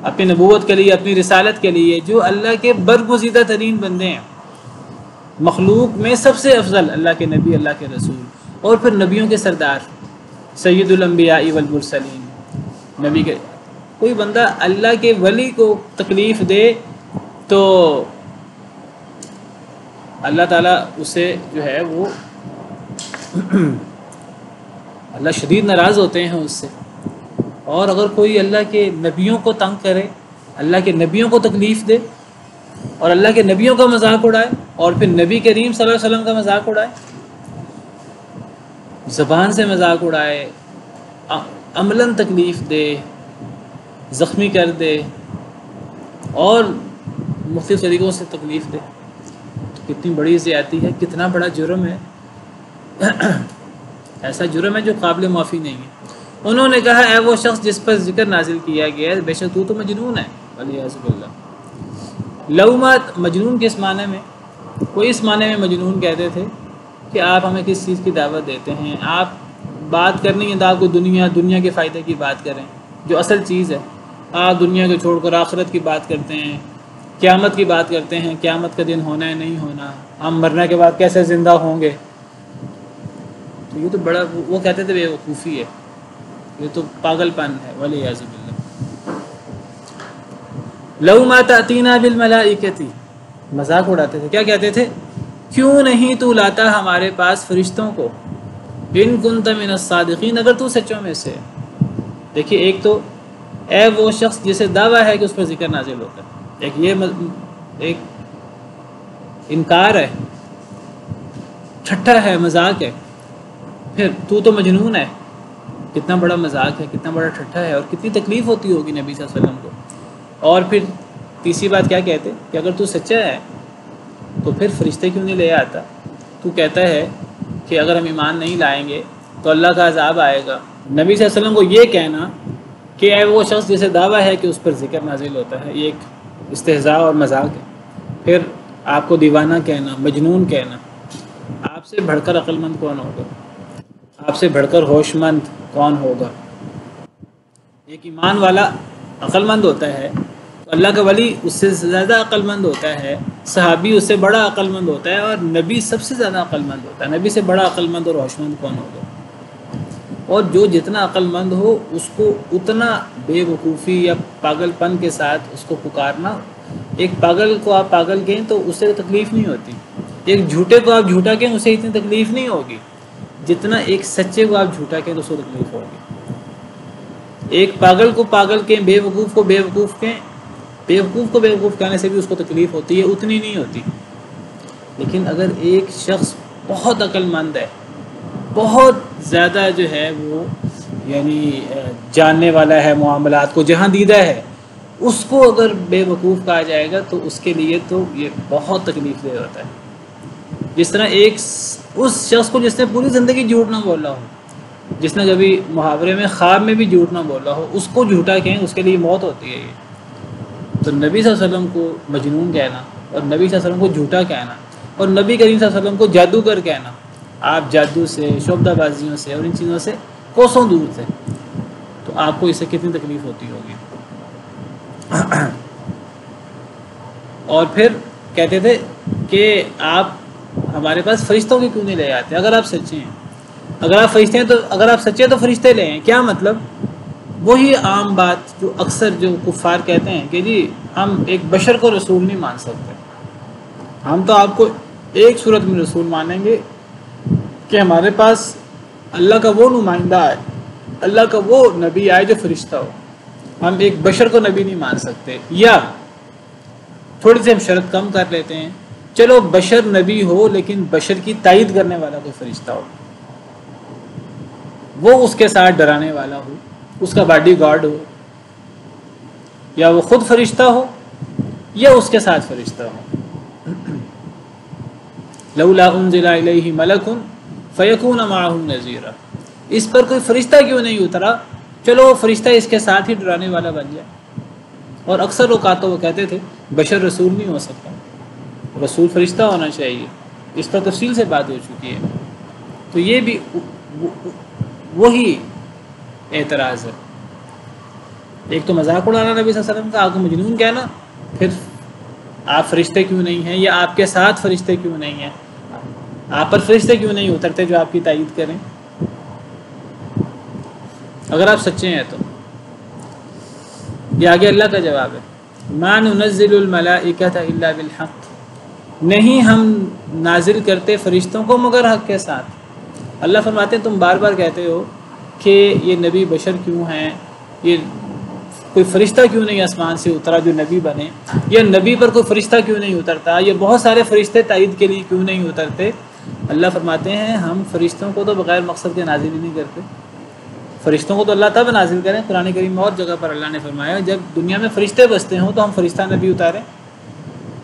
اپنی نبوت کے لیے، اپنی رسالت کے لیے، جو اللہ کے برگزیدہ ترین بندے ہیں، مخلوق میں سب سے افضل اللہ کے نبی، اللہ کے رسول، اور پھر نبیوں کے سردار، سید الانبیاء والمرسلین، نبی کے کوئی بندہ اللہ کے ولی کو تکلیف دے تو اللہ تعالیٰ اسے جو ہے وہ اللہ شدید ناراض ہوتے ہیں اس سے۔ اور اگر کوئی اللہ کے نبیوں کو تنگ کرے، اللہ کے نبیوں کو تکلیف دے اور اللہ کے نبیوں کا مذاق اڑائے اور پھر نبی کریم صلی اللہ علیہ وسلم کا مذاق اڑائے، زبان سے مذاق اڑائے، عملاً تکلیف دے، زخمی کر دے اور مختلف طریقوں سے تکلیف دے، تو کتنی بڑی زیادتی ہے، کتنا بڑا جرم ہے، ایسا جرم ہے جو قابل معافی نہیں ہے۔ انہوں نے کہا اے وہ شخص جس پر ذکر نازل کیا گیا ہے، بے شک تو مجنون ہے، والعیاذ باللہ۔ لومات مجنون کس معنی میں؟ کوئی اس معنی میں مجنون کہتے تھے کہ آپ ہمیں کس چیز کی دعوت دیتے ہیں، آپ بات کرنی ہے تو آپ کو دنیا کے فائدے کی بات کریں، جو اصل چیز ہے۔ آپ دنیا کو چھوڑ کر آخرت کی بات کرتے ہیں، قیامت کی بات کرتے ہیں، قیامت کا دن ہونا ہے نہیں ہونا، ہم مرنے کے بعد کیسے زندہ ہوں گے۔ تو یہ تو بڑا، وہ کہتے تھے بے وقوفی ہے، یہ تو پاگل پن ہے، والعیاذ باللہ۔ لو ما تأتینا بالملائکۃ، مذاق اڑاتے تھے، کیا کہتے تھے؟ کیوں نہیں تو لاتا ہمارے پاس فرشتوں کو، ان کنت من الصادقین، اگر تو سچوں میں سے۔ دیکھیے، ایک تو اے وہ شخص جسے دعویٰ ہے کہ اس پر ذکر نازل ہوتا ہے، ایک انکار ہے، ٹھٹھا ہے، مذاق ہے، پھر تو مجنون ہے، کتنا بڑا مذاق ہے، کتنا بڑا ٹھٹھا ہے، اور کتنی تکلیف ہوتی ہوگی نبی صلی اللہ علیہ وسلم کو۔ اور پھر تیسری بات کیا کہتے کہ اگر تو سچا ہے تو پھر فرشتے کیوں نہیں لے آتا؟ تو کہتا ہے کہ اگر ہم ایمان نہیں لائیں گے تو اللہ کا عذاب آئے گا۔ نبی صلی اللہ علیہ وسلم کو یہ کہنا کہ اے وہ شخص جسے دعویٰ ہے کہ اس پر ذکر نازل ہوتا ہے، یہ ایک استہزاء اور مذاق ہے۔ پھر آپ کو دیوانہ کہنا، مجنون کہنا، آپ سے بڑھ کر عقل مند کون ہوگا؟ آپ سے بڑھ کر ہوش مند کون ہوگا؟ ایک ایمان والا عقل مند ہوتا ہے تو اللہ کا ولی اس سے زیادہ عقل مند ہوتا ہے، صحابی اس سے بڑا عقل مند ہوتا ہے، اور نبی سب سے زیادہ عقل مند ہوتا ہے۔ نبی سے بڑا عقل مند اور ہوش مند کون ہوگا؟ اور جو جتنا عقل مند ہو اس کو اتنا بے وقوفی یا پاگل پن کے ساتھ اس کو پکارنا۔ ایک پاگل کو آپ پاگل کہیں تو اس سے تکلیف نہیں ہوتی، ایک جھوٹے کو آپ جھوٹا کہیں اس سے اتنی تکلیف نہیں ہوگی جتنا ایک سچے کو آپ جھوٹا کہیں تو اس کو تکلیف ہوگی۔ ایک پاگل کو پاگل کہیں، بے وقوف کو بے وقوف کہیں، بے وقوف کو بے وقوف کہنے سے بھی اس کو تکلیف ہوتی ہے، اتنی نہیں ہوتی۔ لیکن اگر ایک شخص بہت عقل مند ہے، بہت زیادہ جو ہے وہ یعنی جاننے والا ہے معاملات کو، جہاں دیدہ ہے، اس کو اگر بے وقوف کہا جائے گا تو اس کے لیے تو یہ بہت تکلیف دہ ہوتا ہے. جس طرح اس شخص کو جس نے پوری زندگی جھوٹ نہ بولا ہو، جس نے کبھی محاورے میں خواب میں بھی جھوٹ نہ بولا ہو، اس کو جھوٹا کہیں، اس کے لیے موت ہوتی ہے. یہ تو نبی صلی اللہ علیہ وسلم کو مجنون کہنا اور نبی صلی اللہ علیہ وسلم کو جھوٹا کہنا اور نبی کریم صلی اللہ علیہ وسلم کو جادوگر کہنا، آپ جادو سے، شعبدہ بازیوں سے اور ان چیزوں سے کوسوں دور تھے، تو آپ کو اس سے کتنی تکلیف ہوتی ہوگی. اور پھر کہتے تھے کہ آپ ہمارے پاس فرشتوں کے کیوں نہیں لے آتے اگر آپ سچے ہیں. اگر آپ سچے ہیں تو فرشتے لے ہیں. کیا مطلب؟ وہی عام بات جو اکثر جو کفار کہتے ہیں کہ جی ہم ایک بشر کو رسول نہیں مان سکتے، ہم تو آپ کو ایک صورت میں رسول مانیں گے کہ ہمارے پاس اللہ کا وہ نمائندہ آئے، اللہ کا وہ نبی آئے جو فرشتہ ہو. ہم ایک بشر کو نبی نہیں مان سکتے. یا تھوڑی سی ہم شرط کم کر لیتے ہیں، چلو بشر نبی ہو لیکن بشر کی تائید کرنے والا کوئی فرشتہ ہو، وہ اس کے ساتھ ڈرانے والا ہو، اس کا باڈی گارڈ ہو، یا وہ خود فرشتہ ہو یا اس کے ساتھ فرشتہ ہو. لولا انزل الیہ ملک فیکون معہ نذیرا، اس پر کوئی فرشتہ کیوں نہیں اترا، چلو فرشتہ اس کے ساتھ ہی ڈرانے والا بن جائے. اور اکثر اوقات تو وہ کہتے تھے بشر رسول نہیں ہو سکتا، رسول فرشتہ ہونا چاہیے. اس پر تفصیل سے بات ہو چکی ہے. تو یہ بھی وہی اعتراض ہے. ایک تو مذاق اڑانا نبی صلی اللہ علیہ وسلم کا، آپ کو مجنون کہنا، پھر آپ فرشتے کیوں نہیں ہیں، یا آپ کے ساتھ فرشتے کیوں نہیں ہیں، آپ پر فرشتے کیوں نہیں اترتے جو آپ کی تائید کریں اگر آپ سچے ہیں تو. یہ آگے اللہ کا جواب ہے، ما ننزل الملائکۃ الا بالحق، نہیں ہم نازل کرتے فرشتوں کو مگر حق کے ساتھ. اللہ فرماتے ہیں تم بار بار کہتے ہو کہ یہ نبی بشر کیوں ہیں، یہ کوئی فرشتہ کیوں نہیں آسمان سے اترا جو نبی بنے، یا نبی پر کوئی فرشتہ کیوں نہیں اترتا، یہ بہت سارے فرشتے تائید کے لیے کیوں نہیں اترتے. اللہ فرماتے ہیں ہم فرشتوں کو تو بغیر مقصد کے نازل ہی نہیں کرتے. فرشتوں کو تو اللہ تب نازل کریں، قرآن کریم میں اور جگہ پر اللہ نے فرمایا جب دنیا میں فرشتے بستے ہوں تو ہم فرشتہ نبی اتاریں.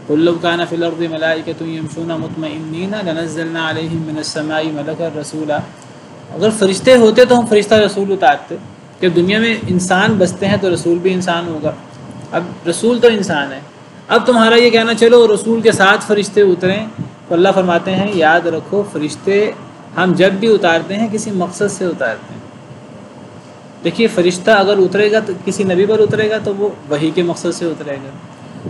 قل لو كان في الارض ملائکۃ یمشون مطمئنین لنزلنا علیہم من السماء ملکا رسولا، اگر فرشتے ہوتے تو ہم فرشتہ رسول اتارتے. جب دنیا میں انسان بستے ہیں تو رسول بھی انسان ہوگا، اب رسول تو انسان ہے. اب تمہارا یہ کہنا چلو رسول کے ساتھ فرشتے اتریں، تو اللہ فرماتے ہیں یاد رکھو فرشتے ہم جب بھی اتارتے ہیں کسی مقصد سے اتارتے ہیں. دیکھیے فرشتہ اگر اترے گا تو کسی نبی پر اترے گا تو وہ وحی کے مقصد سے اترے گا،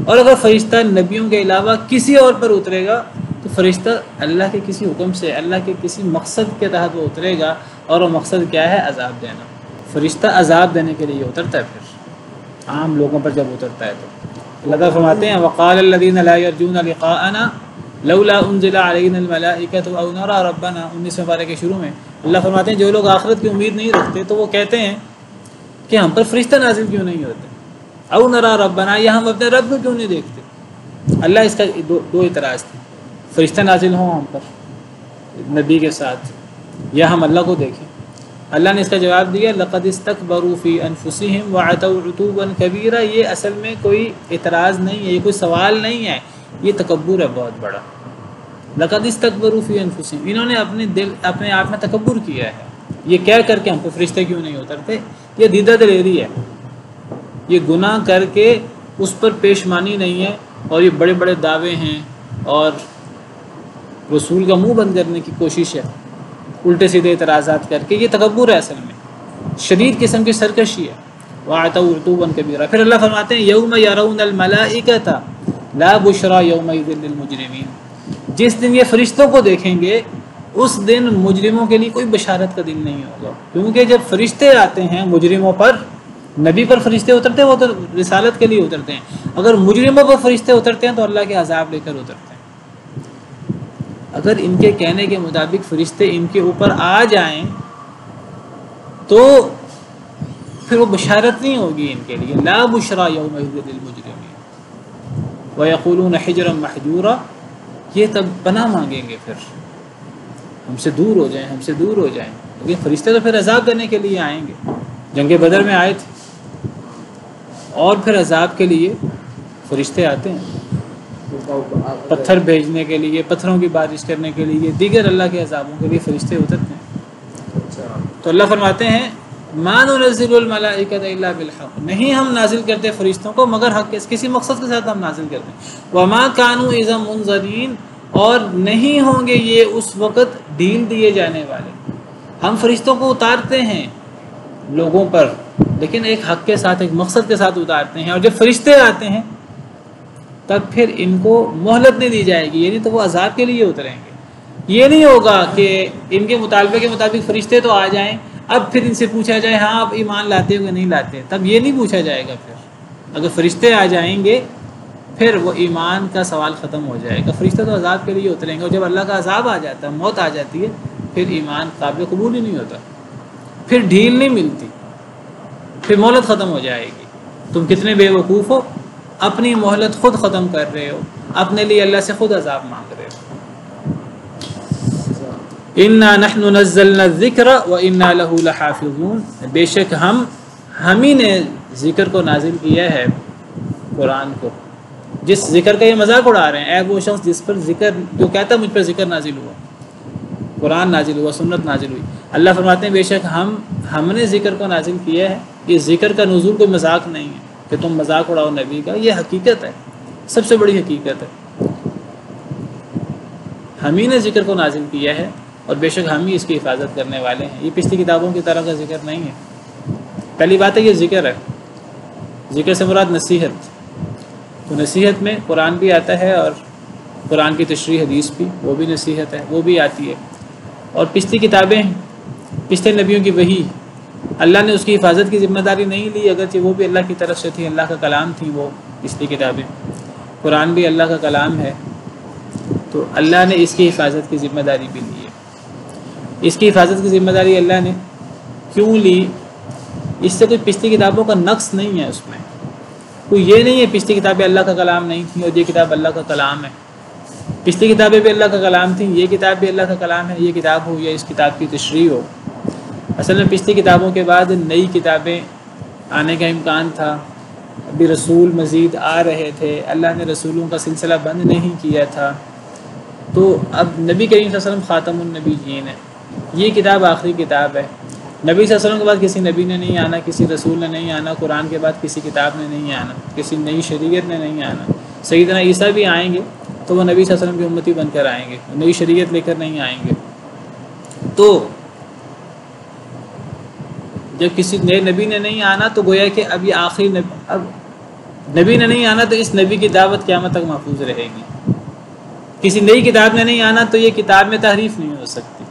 اور اگر فرشتہ نبیوں کے علاوہ کسی اور پر اترے گا تو فرشتہ اللہ کے کسی حکم سے، اللہ کے کسی مقصد کے تحت وہ اترے گا، اور وہ مقصد کیا ہے؟ عذاب دینا. فرشتہ عذاب دینے کے لیے اترتا ہے، پھر عام لوگوں پر جب اترتا ہے تو اللہ تعالیٰ فرماتے ہیں وقال الذین لا یرجون لقاءنا لولا انزل علینا الملائکۃ او نری ربنا. 19 پارے کے شروع میں اللہ فرماتے ہیں جو لوگ آخرت کی امید نہیں رکھتے تو وہ کہتے ہیں کہ ہم پر فرشتہ نازل کیوں نہیں ہوتے، او نری ربنا، یا ہم اپنے رب کو کیوں نہیں دیکھتے. اللہ اس کا دو اعتراض تھے، فرشتہ نازل ہوں ہم پر نبی کے ساتھ، یا ہم اللہ کو دیکھیں. اللہ نے اس کا جواب دیا لقد استکبروا فی انفسہم وعتوا عتوا کبیرا. یہ اصل میں کوئی اعتراض نہیں ہے، یہ کوئی سوال نہیں ہے، یہ تکبر ہے بہت بڑا. لقد استکبروا فی انفسہم، انہوں نے اپنے آپ میں تکبر کیا ہے. یہ کہہ کر کے ہم پہ فرشتے کیوں نہیں اترتے، یہ دیدہ دلیری ہے. یہ گناہ کر کے اس پر پیشمانی نہیں ہے، اور یہ بڑے بڑے دعوے ہیں اور رسول کا منہ بند کرنے کی کوشش ہے الٹے سیدھے اعتراضات کر کے. یہ تکبر ہے، اصل میں شدید قسم کی سرکشی ہے. وَعَتَوْا عُتُوًّا كَبِيرًا. پھر اللہ فرماتے ہیں یوم یرون الملائکۃ لا بشری یومئذ للمجرمین، جس دن یہ فرشتوں کو دیکھیں گے اس دن مجرموں کے لیے کوئی بشارت کا دن نہیں ہوگا. کیونکہ جب فرشتے آتے ہیں مجرموں پر، نبی پر فرشتے اترتے ہیں وہ تو رسالت کے لیے اترتے ہیں، اگر مجرموں پر فرشتے اترتے ہیں تو اللہ کے عذاب لے کر اترتے ہیں. اگر ان کے کہنے کے مطابق فرشتے ان کے اوپر آ جائیں تو پھر وہ بشارت نہیں ہوگی ان کے لیے. لا بشری یومئذ للمجرمین ویقولون حجرا محجورا. یہ تب پناہ مانگیں گے پھر ہم سے دور ہو جائیں، ہم سے دور ہو جائیں. لیکن فرشتے تو پھر عذاب دینے کے لیے آئیں گے. جنگ بدر میں آئے تھے اور پھر عذاب کے لیے فرشتے آتے ہیں، پتھر بھیجنے کے لیے، پتھروں کی بارش کرنے کے لیے، دیگر اللہ کے عذابوں کے لیے فرشتے اترتے ہیں۔ تو اللہ فرماتے ہیں ما ننزل الملائکۃ الا بالحق، نہیں ہم نازل کرتے فرشتوں کو مگر حق کے، کسی مقصد کے ساتھ ہم نازل کرتے ہیں۔ وما كانوا اذا منذرین، اور نہیں ہوں گے یہ اس وقت ڈھیل دیے جانے والے۔ ہم فرشتوں کو اتارتے ہیں لوگوں پر، لیکن ایک حق کے ساتھ، ایک مقصد کے ساتھ اتارتے ہیں، اور جب فرشتے آتے ہیں تب پھر ان کو مہلت نہیں دی جائے گی، یعنی تو وہ عذاب کے لیے اتریں گے۔ یہ نہیں ہوگا کہ ان کے مطالبے کے مطابق فرشتے تو آ جائیں، اب پھر ان سے پوچھا جائے ہاں آپ ایمان لاتے ہو کہ نہیں لاتے، تب یہ نہیں پوچھا جائے گا۔ پھر اگر فرشتے آ جائیں گے پھر وہ ایمان کا سوال ختم ہو جائے گا۔ فرشتے تو عذاب کے لیے اتریں گے، اور جب اللہ کا عذاب آ جاتا ہے، موت آ جاتی ہے، پھر ایمان قابل قبول ہی نہیں ہوتا، پھر ڈھیل نہیں ملتی، پھر مہلت ختم ہو جائے گی۔ تم کتنے بے وقوف ہو، اپنی مہلت خود ختم کر رہے ہو، اپنے لیے اللہ سے خود عذاب مانگ رہے ہو۔ اِنَّا نَحْنُ نَزَّلْنَا الذِّكْرَ وَإِنَّا لَهُ لَحَافِظُونَ، بے شک ہم ہی نے ذکر کو نازل کیا ہے، قرآن کو۔ جس ذکر کا یہ مذاق اڑا رہے ہیں، اے وہ شخص جس پر ذکر، جو کہتا ہے مجھ پر ذکر نازل ہوا، قرآن نازل ہوا، سنت نازل ہوئی، اللہ فرماتے ہیں بے شک ہم نے ذکر کو نازل کیا ہے۔ یہ ذکر کا نزول کوئی مذاق نہیں ہے کہ تم مذاق اڑاؤ نبی کا، یہ حقیقت ہے، سب سے بڑی حقیقت ہے۔ ہم ہی نے ذکر کو نازل کیا ہے، اور بے شک ہم ہی اس کی حفاظت کرنے والے ہیں۔ یہ پچھلی کتابوں کی طرح کا ذکر نہیں ہے۔ پہلی بات ہے یہ ذکر ہے، ذکر سے مراد نصیحت، تو نصیحت میں قرآن بھی آتا ہے، اور قرآن کی تشریح حدیث بھی، وہ بھی نصیحت ہے، وہ بھی آتی ہے۔ اور پچھلی کتابیں، پچھلے نبیوں کی وحی، اللہ نے اس کی حفاظت کی ذمہ داری نہیں لی، اگرچہ وہ بھی اللہ کی طرف سے تھی، اللہ کا کلام تھی وہ پچھلی کتابیں۔ قرآن بھی اللہ کا کلام ہے، تو اللہ نے اس کی حفاظت کی ذمہ داری بھی لی ہے۔ اس کی حفاظت کی ذمہ داری اللہ نے کیوں لی؟ اس سے کوئی پچھلی کتابوں کا نقص نہیں ہے، اس میں کوئی یہ نہیں ہے پچھلی کتابیں اللہ کا کلام نہیں تھیں اور یہ کتاب اللہ کا کلام ہے۔ پچھلی کتابیں بھی اللہ کا کلام تھیں، یہ کتاب بھی اللہ کا کلام ہے، یہ کتاب ہو یا اس کتاب کی تشریح ہو۔ اصل میں پچھلی کتابوں کے بعد نئی کتابیں آنے کا امکان تھا، ابھی رسول مزید آ رہے تھے، اللہ نے رسولوں کا سلسلہ بند نہیں کیا تھا، تو اب نبی کریم صلی اللہ علیہ وسلم خاتم النبیین ہے، یہ کتاب آخری کتاب ہے۔ نبی صلی اللہ علیہ وسلم کے بعد کسی نبی نے نہیں آنا، کسی رسول نے نہیں آنا، قرآن کے بعد کسی کتاب نے نہیں آنا، کسی نئی شریعت نے نہیں آنا۔ سیدنا عیسیٰ بھی آئیں گے تو وہ نبی صلی اللہ علیہ وسلم کی امتی بن کر آئیں گے، نئی شریعت لے کر نہیں آئیں گے۔ تو جب کسی نئے نبی نے نہیں آنا تو گویا کہ اب یہ آخری اب نبی نے نہیں آنا تو اس نبی کی دعوت قیامت تک محفوظ رہے گی۔ کسی نئی کتاب نے نہیں آنا تو یہ کتاب میں تحریف نہیں ہو سکتی۔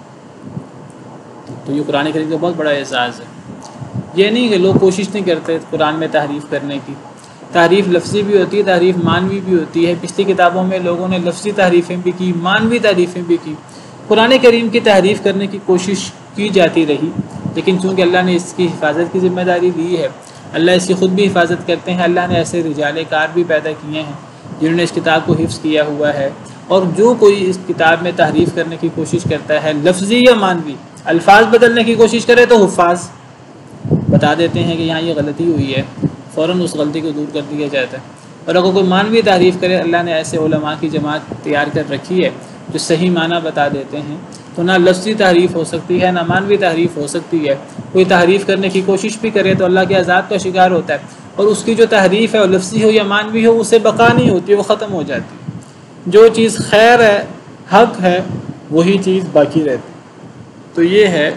تو یہ قرآن کریم کا بہت بڑا اعزاز ہے۔ یہ نہیں کہ لوگ کوشش نہیں کرتے قرآن میں تحریف کرنے کی، تحریف لفظی بھی ہوتی ہے، تحریف معنوی بھی ہوتی ہے۔ پچھلی کتابوں میں لوگوں نے لفظی تحریفیں بھی کی، معنوی تحریفیں بھی کی۔ قرآن کریم کی تحریف کرنے کی کوشش کی جاتی رہی، لیکن چونکہ اللہ نے اس کی حفاظت کی ذمہ داری لی ہے، اللہ اس کی خود بھی حفاظت کرتے ہیں۔ اللہ نے ایسے رجال کار بھی پیدا کیے ہیں جنہوں نے اس کتاب کو حفظ کیا ہوا ہے، اور جو کوئی اس کتاب میں تحریف کرنے کی کوشش کرتا ہے، لفظی یا معنوی، الفاظ بدلنے کی کوشش کرے تو حفاظ بتا دیتے ہیں کہ یہاں یہ غلطی ہوئی ہے، فوراً اس غلطی کو دور کر دیا جاتا ہے۔ اور اگر کوئی معنوی تعریف کرے، اللہ نے ایسے علماء کی جماعت تیار کر رکھی ہے جو صحیح معنی بتا دیتے ہیں، تو نہ لفظی تحریف ہو سکتی ہے نہ معنوی تحریف ہو سکتی ہے۔ کوئی تحریف کرنے کی کوشش بھی کرے تو اللہ کے عذاب کا شکار ہوتا ہے، اور اس کی جو تحریف ہے وہ لفظی ہو یا معنوی ہو، اسے بقا نہیں ہوتی، وہ ختم ہو جاتی ہے۔ جو چیز خیر ہے، حق ہے، وہی چیز باقی رہتی۔ تو یہ ہے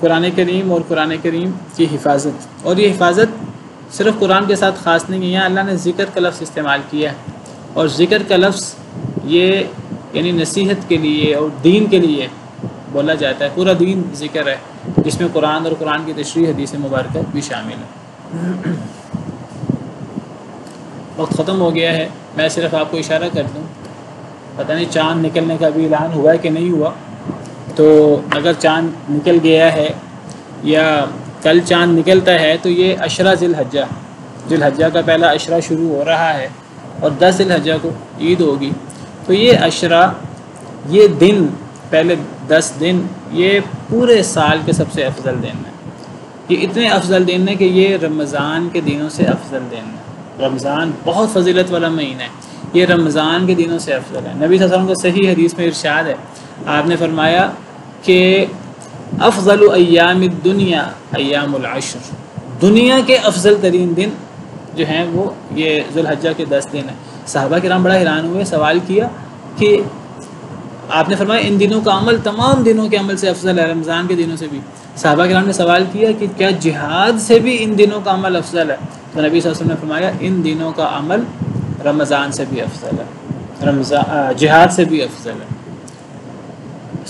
قرآن کریم اور قرآن کریم کی حفاظت، اور یہ حفاظت صرف قرآن کے ساتھ خاص نہیں ہے۔ یہاں اللہ نے ذکر کا لفظ استعمال کیا ہے، اور ذکر کا لفظ یہ یعنی نصیحت کے لیے اور دین کے لیے بولا جاتا ہے۔ پورا دین ذکر ہے، جس میں قرآن اور قرآن کی تشریح حدیث مبارکہ بھی شامل ہے۔ وقت ختم ہو گیا ہے، میں صرف آپ کو اشارہ کر دوں، پتہ نہیں چاند نکلنے کا بھی اعلان ہوا ہے کہ نہیں ہوا، تو اگر چاند نکل گیا ہے یا کل چاند نکلتا ہے تو یہ عشرہ ذی الحجہ کا پہلا عشرہ شروع ہو رہا ہے، اور 10 ذی الحجہ کو عید ہوگی۔ تو یہ عشرہ، یہ دن، پہلے 10 دن، یہ پورے سال کے سب سے افضل دن ہے۔ یہ اتنے افضل دن ہیں کہ یہ رمضان کے دنوں سے افضل دن ہے۔ رمضان بہت فضیلت والا مہینہ ہے، یہ رمضان کے دنوں سے افضل ہے۔ نبی صلی اللہ علیہ وسلم کو صحیح حدیث میں ارشاد ہے، آپ نے فرمایا کہ افضل ایام الدنیا ایام العشر، دنیا کے افضل ترین دن جو ہیں وہ یہ ذوالحجہ کے 10 دن ہیں۔ صحابہ کرام بڑا حیران ہوئے، سوال کیا کہ آپ نے فرمایا ان دنوں کا عمل تمام دنوں کے عمل سے افضل ہے، رمضان کے دنوں سے بھی۔ صحابہ کرام نے سوال کیا کہ کیا جہاد سے بھی ان دنوں کا عمل افضل ہے؟ تو نبی صلی اللہ علیہ وسلم نے فرمایا ان دنوں کا عمل رمضان سے بھی افضل ہے، جہاد سے بھی افضل ہے،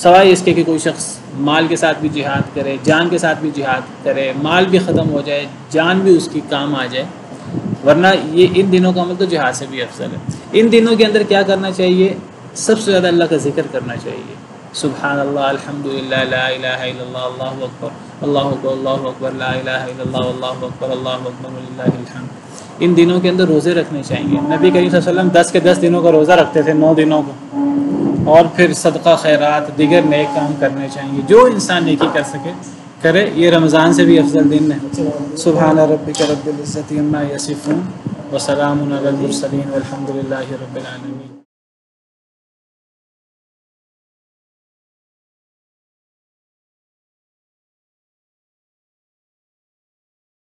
سوائے اس کے کہ کوئی شخص مال کے ساتھ بھی جہاد کرے، جان کے ساتھ بھی جہاد کرے، مال بھی ختم ہو جائے، جان بھی اس کی کام آ جائے، ورنہ یہ ان دنوں کا عمل تو جہاد سے بھی افضل ہے۔ ان دنوں کے اندر کیا کرنا چاہیے؟ سب سے زیادہ اللہ کا ذکر کرنا چاہیے، سبحان اللہ، الحمدللہ، لا الہ الا اللہ، اللہ اکبر، اللہ اکبر، اللہ اکبر، لا الہ الا اللہ، اللہ اکبر، اللہ اکبر وللہ الحمد۔ ان دنوں کے اندر روزے رکھنے چاہیے۔ نبی کریم صلی اللہ علیہ وسلم 10 کے 10 دنوں کا روزہ رکھتے تھے، 9 دنوں کو، اور پھر صدقہ خیرات دیگر نیک کام کرنے چاہیے، جو انسان نیکی کر سکے کرے۔ یہ رمضان سے بھی افضل دن ہے۔ سبحان ربک رب العزت عما یصفون وسلام علی المرسلین والحمد للہ رب العالمین۔